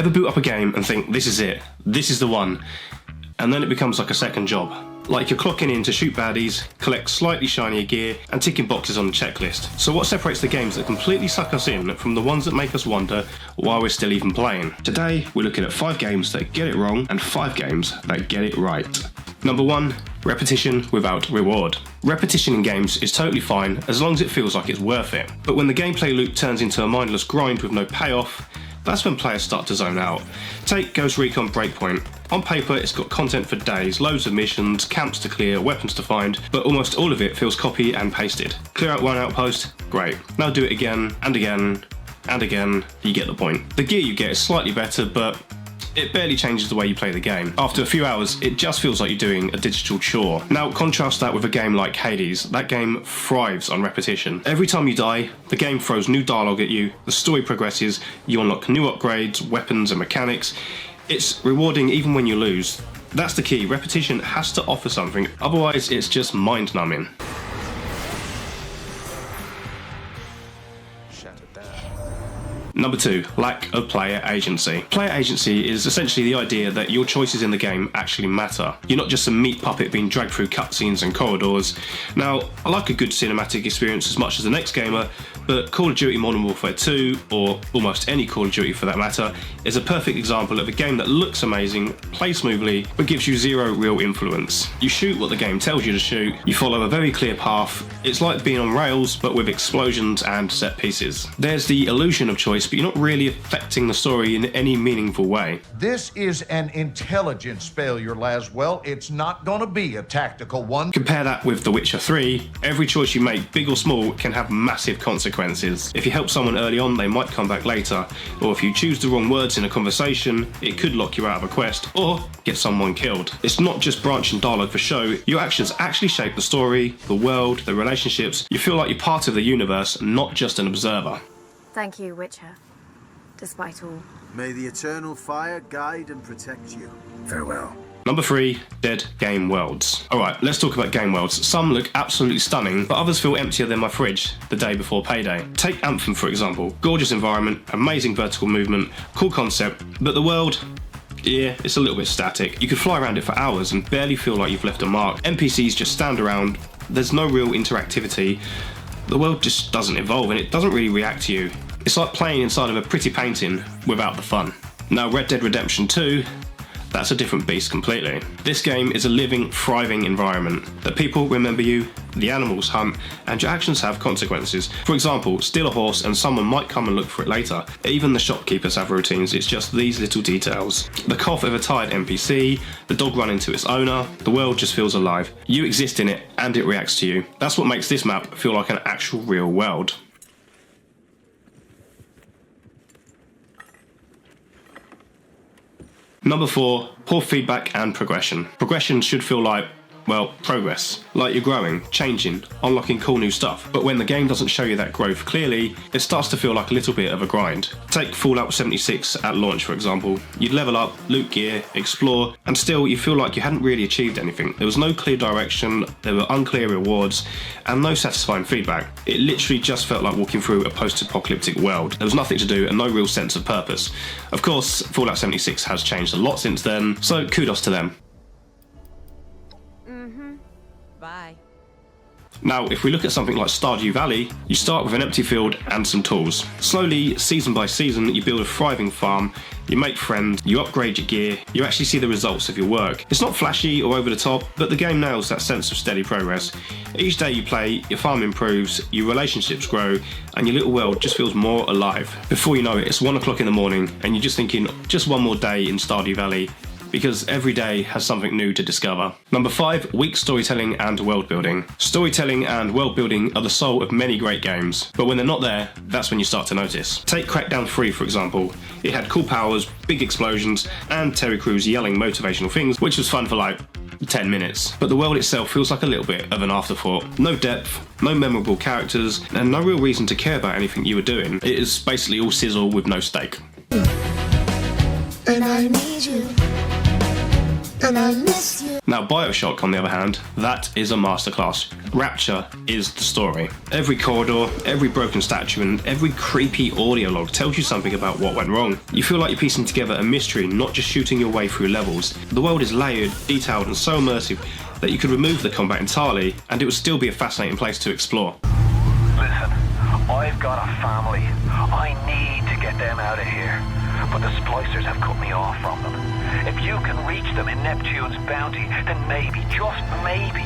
Ever boot up a game and think, this is it, this is the one, and then it becomes like a second job? Like you're clocking in to shoot baddies, collect slightly shinier gear, and ticking boxes on the checklist. So what separates the games that completely suck us in from the ones that make us wonder why we're still even playing? Today, we're looking at 5 games that get it wrong and 5 games that get it right. Number 1, repetition without reward. Repetition in games is totally fine as long as it feels like it's worth it. But when the gameplay loop turns into a mindless grind with no payoff, that's when players start to zone out. Take Recon Breakpoint. On paper, it's got content for days, loads of missions, camps to clear, weapons to find, but almost all of it feels copy and pasted. Clear out one outpost, great. Now do it again, and again, and again, you get the point. The gear you get is slightly better, but it barely changes the way you play the game. After a few hours, it just feels like you're doing a digital chore. Now contrast that with a game like Hades. That game thrives on repetition. Every time you die, the game throws new dialogue at you, the story progresses, you unlock new upgrades, weapons and mechanics. It's rewarding even when you lose. That's the key, repetition has to offer something, otherwise it's just mind-numbing. Number 2, lack of player agency. Player agency is essentially the idea that your choices in the game actually matter. You're not just a meat puppet being dragged through cutscenes and corridors. Now, I like a good cinematic experience as much as the next gamer, but Call of Duty Modern Warfare 2, or almost any Call of Duty for that matter, is a perfect example of a game that looks amazing, plays smoothly, but gives you zero real influence. You shoot what the game tells you to shoot, you follow a very clear path. It's like being on rails, but with explosions and set pieces. There's the illusion of choice, but you're not really affecting the story in any meaningful way. This is an intelligence failure, Laswell. It's not gonna be a tactical one. Compare that with The Witcher 3. Every choice you make, big or small, can have massive consequences. If you help someone early on, they might come back later. Or if you choose the wrong words in a conversation, it could lock you out of a quest, or get someone killed. It's not just branching dialogue for show. Your actions actually shape the story, the world, the relationships. You feel like you're part of the universe, not just an observer. Thank you, Witcher. Despite all. May the eternal fire guide and protect you. Farewell. Number 3, dead game worlds. Alright, let's talk about game worlds. Some look absolutely stunning, but others feel emptier than my fridge the day before payday. Take Anthem for example. Gorgeous environment, amazing vertical movement, cool concept, but the world, yeah, it's a little bit static. You could fly around it for hours and barely feel like you've left a mark. NPCs just stand around, there's no real interactivity. The world just doesn't evolve and it doesn't really react to you. It's like playing inside of a pretty painting without the fun. Now Red Dead Redemption 2, that's a different beast completely. This game is a living, thriving environment. The people remember you, the animals hunt, and your actions have consequences. For example, steal a horse and someone might come and look for it later. Even the shopkeepers have routines, it's just these little details. The cough of a tired NPC, the dog running to its owner, the world just feels alive. You exist in it and it reacts to you. That's what makes this map feel like an actual real world. Number 4, poor feedback and progression. Progression should feel like, well, progress. Like you're growing, changing, unlocking cool new stuff. But when the game doesn't show you that growth clearly, it starts to feel like a little bit of a grind. Take Fallout 76 at launch for example. You'd level up, loot gear, explore, and still you feel like you hadn't really achieved anything. There was no clear direction, there were unclear rewards, and no satisfying feedback. It literally just felt like walking through a post-apocalyptic world. There was nothing to do and no real sense of purpose. Of course, Fallout 76 has changed a lot since then, so kudos to them. Bye. Now, if we look at something like Stardew Valley, you start with an empty field and some tools. Slowly, season by season, you build a thriving farm, you make friends, you upgrade your gear, you actually see the results of your work. It's not flashy or over the top, but the game nails that sense of steady progress. Each day you play, your farm improves, your relationships grow, and your little world just feels more alive. Before you know it, it's 1 o'clock in the morning, and you're just thinking, just one more day in Stardew Valley, because every day has something new to discover. Number 5, weak storytelling and world building. Storytelling and world building are the soul of many great games, but when they're not there, that's when you start to notice. Take Crackdown 3 for example. It had cool powers, big explosions, and Terry Crews yelling motivational things, which was fun for like 10 minutes. But the world itself feels like a little bit of an afterthought. No depth, no memorable characters, and no real reason to care about anything you were doing. It is basically all sizzle with no steak. And I need you. and I miss you. Now BioShock, on the other hand, that is a masterclass. Rapture is the story. Every corridor, every broken statue, and every creepy audio log tells you something about what went wrong. You feel like you're piecing together a mystery, not just shooting your way through levels. The world is layered, detailed, and so immersive that you could remove the combat entirely, and it would still be a fascinating place to explore. Listen, I've got a family. I need to get them out of here. But the splicers have cut me off from them. If you can reach them in Neptune's bounty, then maybe, just maybe.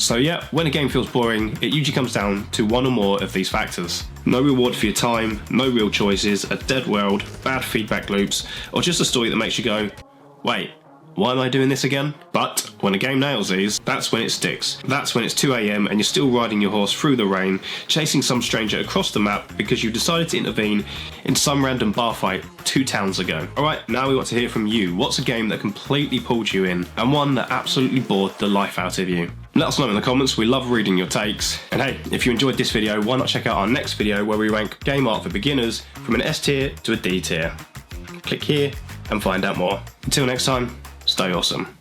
So yeah, when a game feels boring, it usually comes down to one or more of these factors. No reward for your time, no real choices, a dead world, bad feedback loops, or just a story that makes you go, wait, why am I doing this again? But when a game nails these, that's when it sticks. That's when it's 2 AM and you're still riding your horse through the rain, chasing some stranger across the map because you decided to intervene in some random bar fight 2 towns ago. Alright, now we want to hear from you. What's a game that completely pulled you in, and one that absolutely bored the life out of you? Let us know in the comments, we love reading your takes. And hey, if you enjoyed this video, why not check out our next video where we rank game art for beginners from an S tier to a D tier. Click here and find out more. Until next time, stay awesome.